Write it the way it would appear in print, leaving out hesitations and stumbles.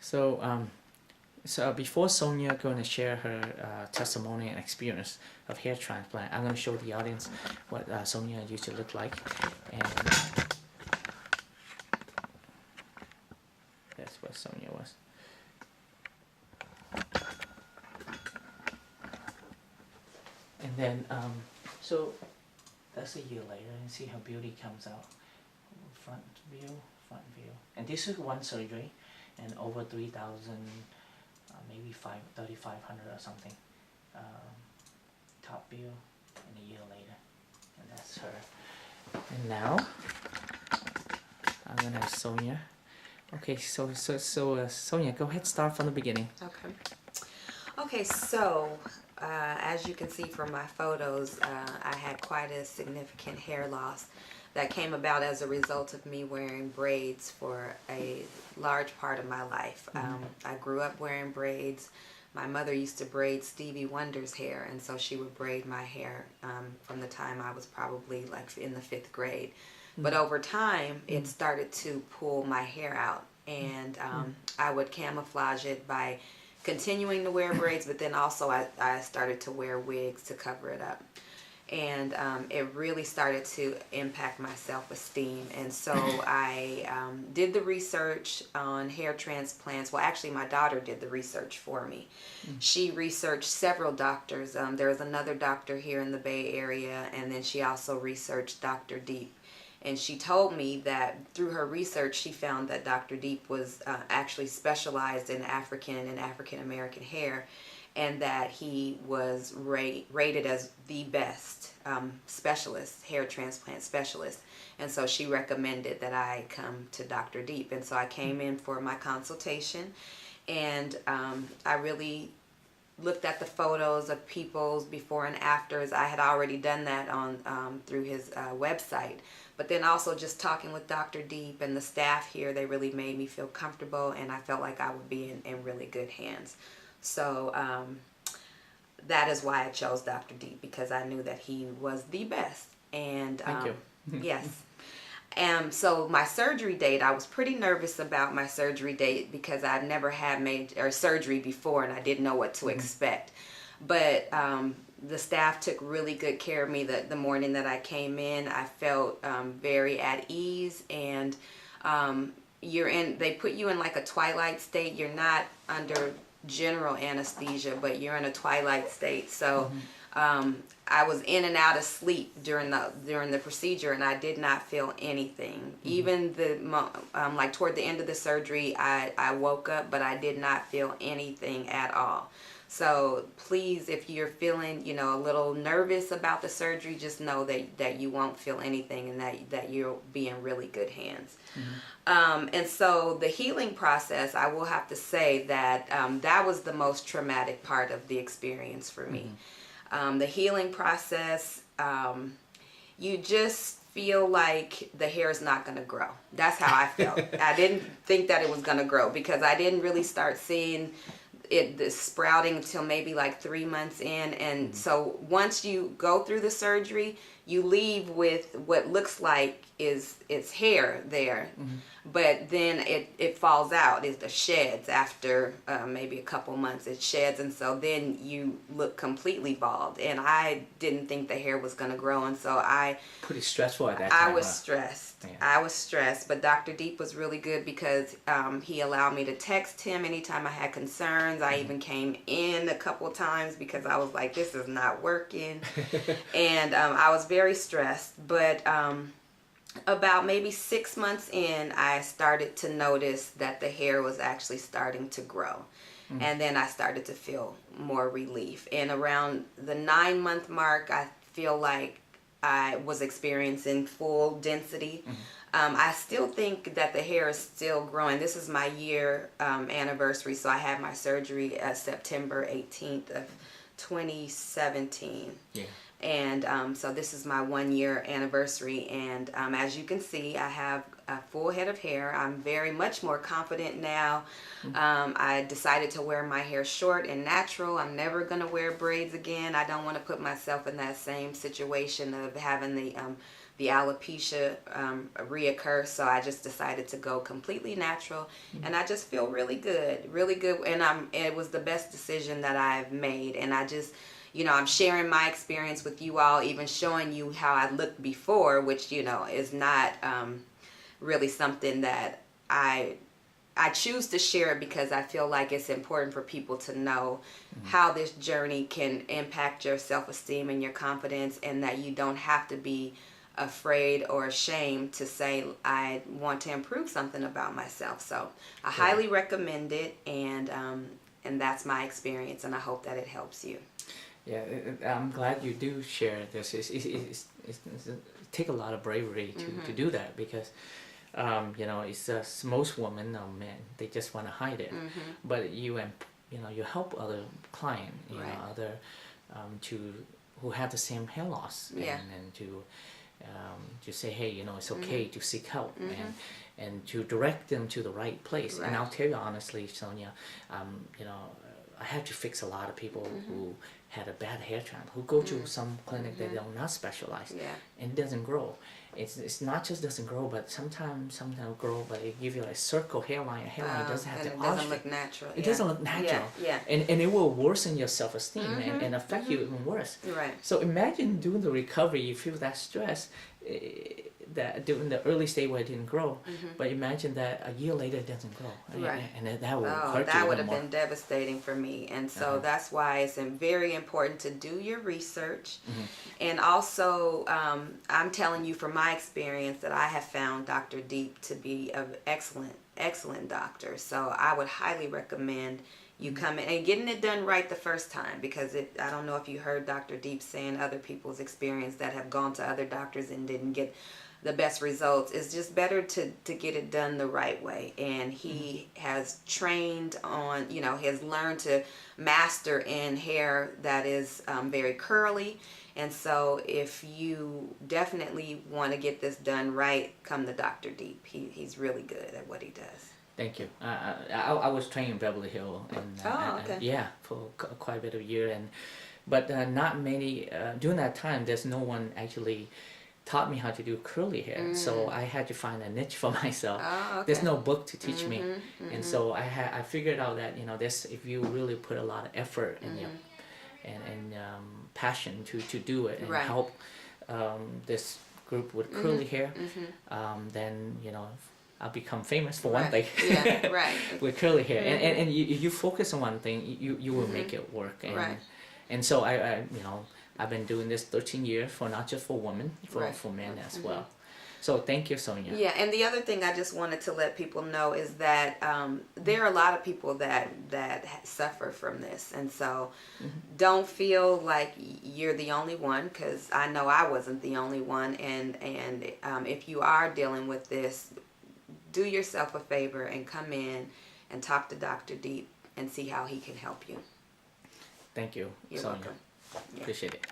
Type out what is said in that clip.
So before Sonia going to share her testimony and experience of hair transplant, I'm going to show the audience what Sonia used to look like, and that's what Sonia was. And then, so that's a year later, and see how beauty comes out. Front view, and this is one surgery, and over 3,000. Maybe 3,500 or something. Top view, and a year later, and that's her. And now I'm gonna have Sonia. Okay, so Sonia, go ahead, start from the beginning. Okay. So as you can see from my photos, I had quite a significant hair loss that came about as a result of me wearing braids for a large part of my life. I grew up wearing braids. My mother used to braid Stevie Wonder's hair, and so she would braid my hair from the time I was probably like in the 5th grade. But over time, it started to pull my hair out, and I would camouflage it by continuing to wear braids, but then also I started to wear wigs to cover it up. And it really started to impact my self-esteem. And so I did the research on hair transplants. Well, actually, my daughter did the research for me. She researched several doctors. There was another doctor here in the Bay Area, and then she also researched Dr. Deep. And she told me that through her research, she found that Dr. Deep was actually specialized in African and African-American hair, and that he was rated as the best specialist, hair transplant specialist. And so she recommended that I come to Dr. Deep. And so I came in for my consultation, and I really looked at the photos of people's before and afters. I had already done that on through his website. But then also just talking with Dr. Deep and the staff here, they really made me feel comfortable, and I felt like I would be in really good hands. So that is why I chose Dr. Deep, because I knew that he was the best. And Thank you. Yes. So my surgery date, I was pretty nervous about my surgery date because I've never had surgery before, and I didn't know what to expect. But the staff took really good care of me the morning that I came in. I felt very at ease, and they put you in like a twilight state. You're not under general anesthesia, but you're in a twilight state. So I was in and out of sleep during the procedure, and I did not feel anything. Even like toward the end of the surgery, I woke up, but I did not feel anything at all. So please, if you're feeling a little nervous about the surgery, just know that you won't feel anything, and that you'll be in really good hands. And so the healing process, I will have to say that that was the most traumatic part of the experience for me. The healing process, you just feel like the hair is not going to grow. That's how I felt. I didn't think that it was going to grow, because I didn't really start seeing the sprouting until maybe like 3 months in. And so once you go through the surgery, you leave with what looks like it's hair there, but then it falls out. It sheds after maybe a couple months. It sheds, and so then you look completely bald. And I didn't think the hair was going to grow, and so pretty stressful at that time. I was stressed. Yeah. I was stressed, but Dr. Deep was really good, because he allowed me to text him anytime I had concerns. I even came in a couple times because I was like, this is not working. And I was very stressed, but about maybe 6 months in, I started to notice that the hair was actually starting to grow. And then I started to feel more relief. And around the 9-month mark, I feel like I was experiencing full density. I still think that the hair is still growing. This is my year anniversary, so I had my surgery September 18th of 2017. Yeah. And so this is my 1-year anniversary, and as you can see, I have a full head of hair. I'm very much more confident now. I decided to wear my hair short and natural. I'm never going to wear braids again. I don't want to put myself in that same situation of having the the alopecia reoccur. So I just decided to go completely natural, and I just feel really good, and it was the best decision that I've made. And I just, I'm sharing my experience with you all, even showing you how I looked before, which is not really something that I choose to share it because I feel like it's important for people to know how this journey can impact your self-esteem and your confidence, and that you don't have to be afraid or ashamed to say, I want to improve something about myself. So I highly recommend it, and that's my experience, and I hope that it helps you. Yeah, I'm glad you do share this. It take a lot of bravery to do that, because it's most women or men, they just want to hide it. But you help other client, other who have the same hair loss, and to say, hey, it's okay to seek help, and to direct them to the right place. And I'll tell you honestly, Sonia, I had to fix a lot of people who had a bad hair transplant, who go to some clinic that are not specialized, and it doesn't grow. It's not just doesn't grow, but sometimes grow, but it gives you a circle hairline. Hairline doesn't have the it doesn't look natural. It doesn't look natural. And it will worsen your self-esteem and affect you even worse. Right. So imagine doing the recovery, you feel that stress, that during the early stage where it didn't grow, but imagine that a year later it doesn't grow, and that will hurt you. That would have been devastating for me, and so that's why it's very important to do your research, and also I'm telling you from my experience that I have found Dr. Deep to be an excellent doctor. So I would highly recommend you come in and getting it done right the first time, because I don't know if you heard Dr. Deep saying other people's experience that have gone to other doctors and didn't get the best results. It's just better to get it done the right way. And he has trained on, has learned to master in hair that is very curly. And so if you definitely want to get this done right, come to Dr. Deep. He's really good at what he does. Thank you. I was trained in Beverly Hills, and for quite a bit of a year, but not many. During that time, there's no one actually taught me how to do curly hair, so I had to find a niche for myself. There's no book to teach me, and so I figured out that if you really put a lot of effort and passion to do it and help this group with curly hair, then I'll become famous for one thing. With curly hair, and you focus on one thing, you will make it work. And so I've been doing this 13 years, for not just for women, for men as well. So thank you, Sonia. Yeah, and the other thing I just wanted to let people know is that there are a lot of people that suffer from this, and so don't feel like you're the only one, because I know I wasn't the only one. And if you are dealing with this, do yourself a favor and come in and talk to Dr. Deep and see how he can help you. Thank you, You're Sonia. welcome. Appreciate it.